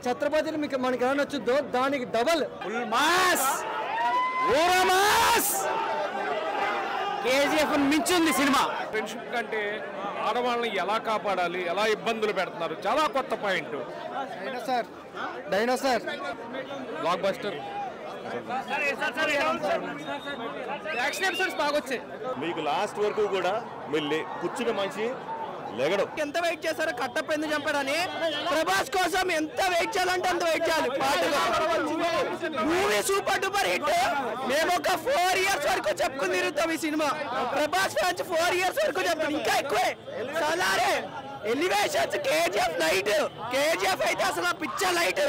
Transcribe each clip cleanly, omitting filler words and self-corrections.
ఛత్రపతిని మీకు మనకి ఎలా నచ్చుద్దో దానికి డబల్ ఫుల్ మాస్ ఓరా మాస్ కేజీఎఫ్ మించింది సినిమా. ఫ్రెండ్షిప్ కంటే ఆడవాళ్ళని ఎలా కాపాడాలి, ఎలా ఇబ్బందులు పెడుతున్నారు, చాలా కొత్త point. Dinosaur block buster. Action episodes బాగా వచ్చాయి. మీకు లాస్ట్ వరకు కూడా మీరు కూర్చున్న మనిషి లెగడం. ఎంత వెయిట్ చేశారో కట్టప్ప ఎందుకు చంపాడని. ప్రభాస్ కోసం ఎంత వెయిట్ చేయాలంటే అంత వెయిట్ చేయాలి. Movie super duper hit. మేము ఒక 4 years వరకు చెప్పుకుని తిరుగుతాం ఈ సినిమా. ప్రభాస్ ఫ్యాన్స్ 4 years వరకు చెప్తాం, ఇంకా ఎక్కువే. సలారే ఎలివేషన్స్ కేజీఎఫ్ లైట్. కేజీఎఫ్ అయితే అసలు పిక్చర్ లైట్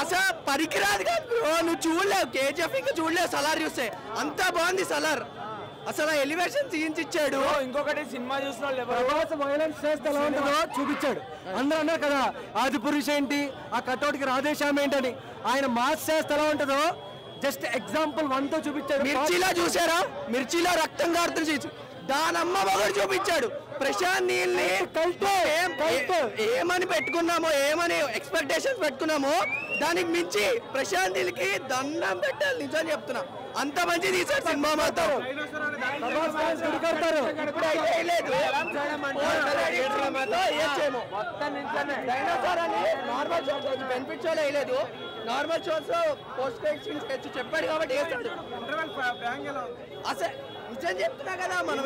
అసలు పనికిరాదు కాదు. నువ్వు చూడలేవు కేజీఎఫ్, ఇంకా చూడలేవు సలార్ చూస్తే. అంత బాగుంది సలార్. అసలు ఎలివేషన్ సీన్స్ ఇచ్చాడు. ఇంకొకటి సినిమా చూసిన ప్రభాస్ వైలెన్స్ చేస్తే ఎలా ఉంటుందో చూపించాడు. అందరూ అన్నారు కదా ఆది పురుష్ ఏంటి, ఆ కట్అవుట్ కి రాధేశ్యామ్ ఏంటని. ఆయన మాస్ చేస్తే ఎలా ఉంటుందో జస్ట్ ఎగ్జాంపుల్ 1 తో చూపించాడు. మిర్చిలో చూసారా, మిర్చిలో రక్తం కారుతుంది. దానమ్మ మొగడు చూపించాడు. ప్రశాంత్ నీల్ని ఏమని పెట్టుకున్నామో, ఏమని ఎక్స్పెక్టేషన్స్ పెట్టుకున్నామో దానికి మించి ప్రశాంత్ నీల్కి దండం పెట్టాలి. నిజం చెప్తున్నా, అంత మంచి తీసాడు సినిమా. మాత్రం బెనిఫిట్ షోలో వేయలేదు. Normal shows post credit scenes చెప్పాడు కాబట్టి వేస్తాడు. అసలు నిజం చెప్తున్నా కదా, మనం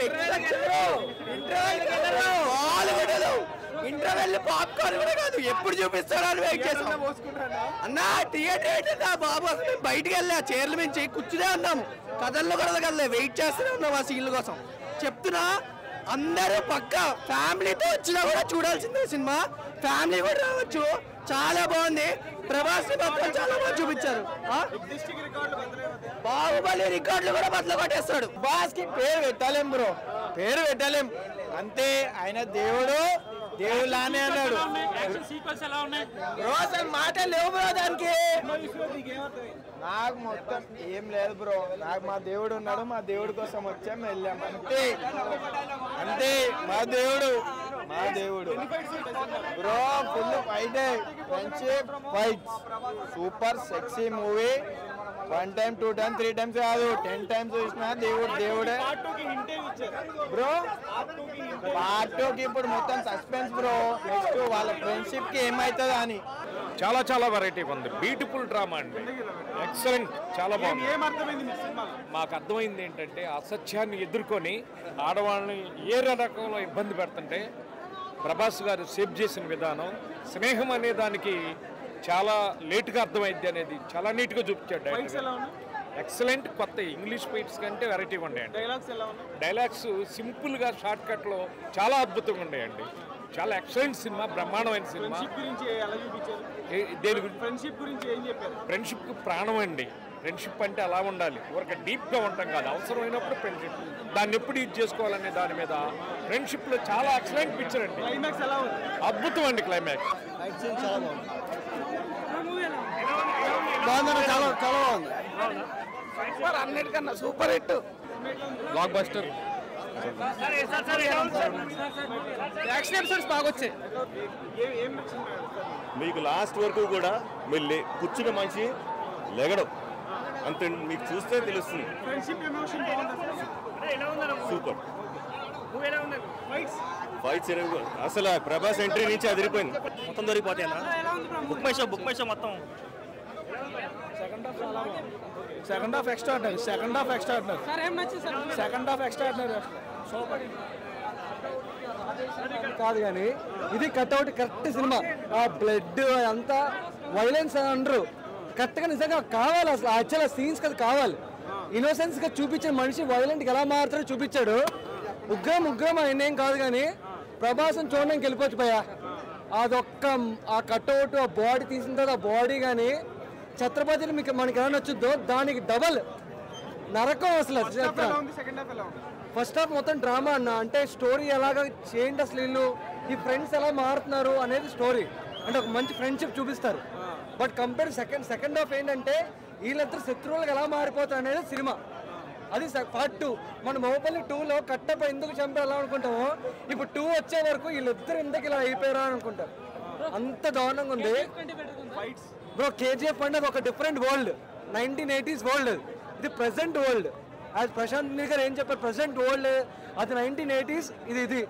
ఇంటర్వెల్ పాప్కార్న్ కూడా కాదు, ఎప్పుడు చూపిస్తాడో అని వెయిట్ చేస్తాం. అన్న థియేటర్ బాబు, అసలు మేము బయటికి వెళ్ళా చైర్ల నుంచి కూర్చునే ఉన్నాము, కథల్లో కూడా కదలే, వెయిట్ చేస్తూనే ఉన్నాం ఆ సీన్ల కోసం. చెప్తున్నా అందరూ పక్క ఫ్యామిలీతో వచ్చినా కూడా చూడాల్సిందే సినిమా. ఫ్యామిలీ కూడా రావచ్చు, చాలా బాగుంది. ప్రభాస్ ని మాత్రం చాలా బాగా చూపించారు. బాహుబలి రికార్డులు కూడా బదులు కొట్టేస్తాడు. బాస్ కి పేరు పెట్టలేం బ్రో, పేరు పెట్టలేం అంతే. ఆయన దేవుడు, దేవులానే అన్నాడు. బ్రో అసలు మాట లేవు బ్రో దానికి. నాకు మొత్తం ఏం లేదు బ్రో, నాకు మా దేవుడు ఉన్నాడు, మా దేవుడి కోసం వచ్చాం వెళ్ళాం అంతే అంతే. మా దేవుడు bro full fight, friendship fight, super sexy movie. 1 time 2 time 3 times కాదు 10 times చూసినా దేవుడే బ్రో. పార్ట్ 2కి ఇప్పుడు మొత్తం సస్పెన్స్ బ్రో. నెక్స్ట్ వాళ్ళ ఫ్రెండ్షిప్ కి ఏమైతుందా అని. చాలా చాలా వెరైటీ ఉంది. బ్యూటిఫుల్ డ్రామా అండి, ఎక్సలెంట్, చాలా బాగుంది. మాకు అర్థమైంది ఏంటంటే అసత్యాన్ని ఎదుర్కొని ఆడవాళ్ళని ఏ రకంలో ఇబ్బంది పెడుతుంటే ప్రభాస్ గారు సేవ్ చేసిన విధానం, స్నేహం అనే దానికి చాలా లేట్గా అర్థమైంది అనేది చాలా నీట్గా చూపించాడు. ఎక్సలెంట్. కొత్త ఇంగ్లీష్ ఫైట్స్ కంటే వెరైటీగా ఉండేయండి. డైలాగ్స్ సింపుల్గా షార్ట్ కట్లో చాలా అద్భుతంగా ఉండేయండి. చాలా ఎక్సలెంట్ సినిమా, బ్రహ్మాండమైన సినిమా. దేని గురించి? ఫ్రెండ్షిప్ ప్రాణం అండి. ఫ్రెండ్షిప్ అంటే అలా ఉండాలి, ఊరక డీప్గా ఉంటాం కాదు, అవసరమైనప్పుడు ఫ్రెండ్షిప్, దాన్ని ఎప్పుడు యూజ్ చేసుకోవాలనే దాని మీద ఫ్రెండ్షిప్లో చాలా ఎక్సలెంట్ పిక్చర్ అండి. అద్భుతం అండి క్లైమాక్స్. బాగుంది, చాలా చాలా బాగుంది. అన్నిటికన్నా super hit, block buster. Action episodes బాగా వచ్చాయి. మీకు లాస్ట్ వరకు కూడా మీరు కూర్చున్న మనిషి లెగడం అంతే, మీకు చూస్తే తెలుస్తుంది. సూపర్ ఫైట్స్ అసలు ప్రభాస్ ఎంట్రీ నుంచి అదిరిపోయింది. మొత్తం దొరికిపోతాయన్నా. బుక్ మై షో మొత్తం. సెకండ్ హాఫ్ ఎక్స్ట్రా కాదు కానీ ఇది కట్అవుట్ కరెక్ట్ సినిమా. ఆ బ్లడ్ అంతా వైలెన్స్ అని అనరు, కరెక్ట్గా నిజంగా కావాలి. అసలు యాక్చువల్ సీన్స్ కదా కావాలి. ఇన్నోసెన్స్ గా చూపించిన మనిషి వైలెంట్గా ఎలా మారుతాడో చూపించాడు. ఉగ్రం ఆయన ఏం కాదు కానీ ప్రభాసం చూడడానికి వెళ్ళిపోవచ్చు భయ్యా. అదొక్క ఆ కట్అవుట్, ఆ బాడీ తీసిన తర్వాత ఆ బాడీ కానీ ఛత్రపతిని మీకు మనకి ఎలా నచ్చుద్దో దానికి డబల్ నరకం అసలు. ఫస్ట్ హాఫ్ మొత్తం డ్రామా అన్న, అంటే స్టోరీ ఎలాగ చేయండి, అసలు వీళ్ళు ఈ ఫ్రెండ్స్ ఎలా మారుతున్నారు అనేది స్టోరీ. అంటే ఒక మంచి ఫ్రెండ్షిప్ చూపిస్తారు. బట్ కంపేర్ సెకండ్ హాఫ్ ఏంటంటే వీళ్ళిద్దరు శత్రువులకు ఎలా మారిపోతారు అనేది సినిమా. అది పార్ట్ 2. మన మోపల్లి 2లో కట్టప్ప ఎందుకు చంపాలా అనుకుంటామో, ఇప్పుడు 2 వచ్చే వరకు వీళ్ళిద్దరు ఎందుకు ఇలా అయిపోయారా అని అనుకుంటారు. అంత దారుణంగా ఉంది బ్రో. కేజీఎఫ్ అంటే ఒక డిఫరెంట్ వరల్డ్, 1980s వరల్డ్, ఇది ప్రెసెంట్ వరల్డ్. అది ప్రశాంత్ నీల్ గారు ఏం చెప్పారు, ప్రెసెంట్ వరల్డ్ అది 1980s, ఇది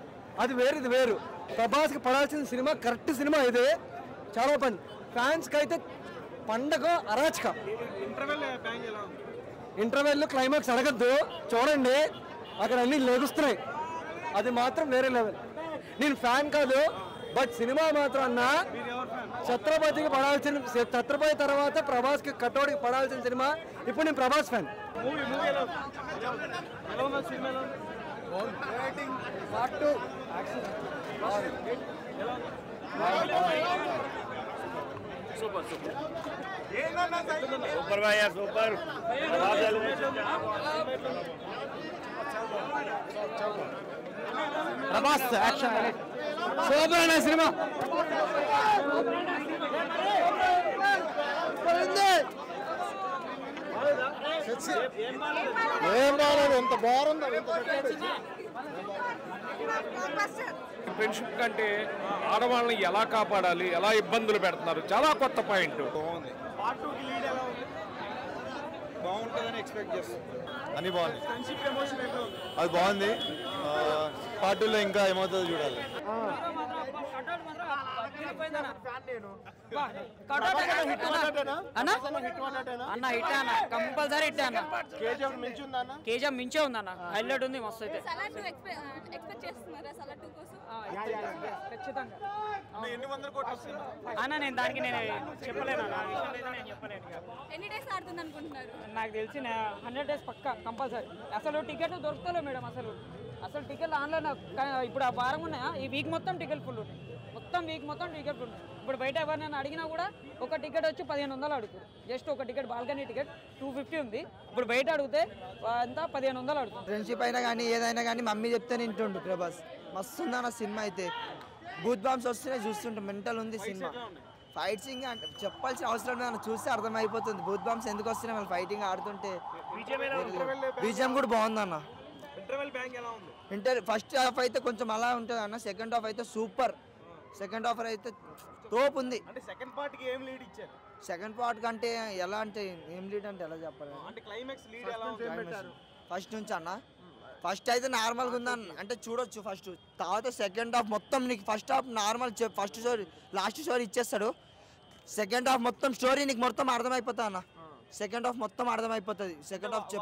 అది వేరు, ఇది వేరు. ప్రభాస్కి పడాల్సిన సినిమా కరెక్ట్ సినిమా ఇదే. చాలా పని ఫ్యాన్స్కి అయితే పండగ అరాచక. ఇంటర్వెల్ క్లైమాక్స్ అడగద్దు, చూడండి అక్కడ అన్ని లెగుస్తున్నాయి, అది మాత్రం వేరే లెవెల్. నేను ఫ్యాన్ కాదు, బట్ సినిమా మాత్రం అన్న ఛత్రపతికి పడాల్సిన, ఛత్రపతి తర్వాత ప్రభాస్కి కటౌట్కి పడాల్సిన సినిమా. ఇప్పుడు నేను ప్రభాస్ ఫ్యాన్. సూపర్ భయ్యా సూపర్. ప్రభాస్ యాక్షన్ సూపర్ అనే సినిమా. ఏం బాగాలేదు, ఎంత బాగుందో. ఫ్రెండ్షిప్ కంటే ఆడవాళ్ళని ఎలా కాపాడాలి, ఎలా ఇబ్బందులు పెడుతున్నారు, చాలా కొత్త పాయింట్. బాగుంది. బాగుంటుందని ఎక్స్పెక్ట్ చేస్తాం. అన్ని బాగుంది, అది బాగుంది. పార్ట్ 2లో ఇంకా ఏమవుతుందో చూడాలి. అన్న హిట్ అన్న, కంపల్సరీ హిట్ అన్న. కేజీఎఫ్ మించే ఉందన్న, హైలైట్ ఉంది మస్తు అయితే. ఖచ్చితంగా అన్న, నేను దానికి నేను చెప్పలేను అన్న, నేను చెప్పలేను. నాకు తెలిసి 100 days పక్కా కంపల్సరీ. అసలు టికెట్లు దొరుకుతలే మేడం, అసలు టికెట్లు ఆన్లైన్. ఇప్పుడు ఆ వారం ఉన్నాయా, ఈ వీక్ మొత్తం టికెట్ ఫుల్ ఉన్నాయి, మొత్తం వీక్ మొత్తం టికెట్ ఫుల్. ఇప్పుడు బయట ఎవరినైనా అడిగినా కూడా ఒక టికెట్ వచ్చి 1500 అడుగుతారు. జస్ట్ ఒక టికెట్, బాల్కనీ టికెట్ 250 ఉంది. ఇప్పుడు బయట అడిగితే అంతా 1500 అడుగుతారు. ఫ్రెండ్షిప్ అయినా కానీ ఏదైనా కానీ మమ్మీ చెప్తే నింటుండు ప్రభాస్. మస్తు ఉందన్న సినిమా అయితే. బూత్ బాంబ్స్ వస్తేనే చూస్తుంటే మెంటల్ ఉంది సినిమా. ఫైట్సింగ్ అంటే చెప్పాల్సిన అవసరం లేదు, చూస్తే అర్థమైపోతుంది బూత్ బాంబ్స్ ఎందుకు వస్తున్నాయి. మళ్ళీ ఫైటింగ్ ఆడుతుంటే బీజిఎం కూడా బాగుందన్న. ఫస్ట్ హాఫ్ అయితే కొంచెం అలా ఉంటుంది అన్న, సెకండ్ హాఫ్ అయితే సూపర్. సెకండ్ హాఫ్ అయితే తోపు ఉంది. సెకండ్ పార్ట్ కి ఏం లీడ్ ఇచ్చారు? సెకండ్ పార్ట్ కంటే ఎలా అంటే ఏం లీడ్ అంటే ఎలా చెప్పాలి, ఫస్ట్ నుంచి అన్న. ఫస్ట్ అయితే నార్మల్గా ఉందన్న, అంటే చూడొచ్చు ఫస్ట్. తర్వాత సెకండ్ హాఫ్ మొత్తం నీకు first half normal, first story last story ఇచ్చేస్తాడు. సెకండ్ హాఫ్ మొత్తం స్టోరీ నీకు మొత్తం అర్థమైపోతుంది అన్న. సెకండ్ హాఫ్ మొత్తం అర్థమైపోతుంది. Second half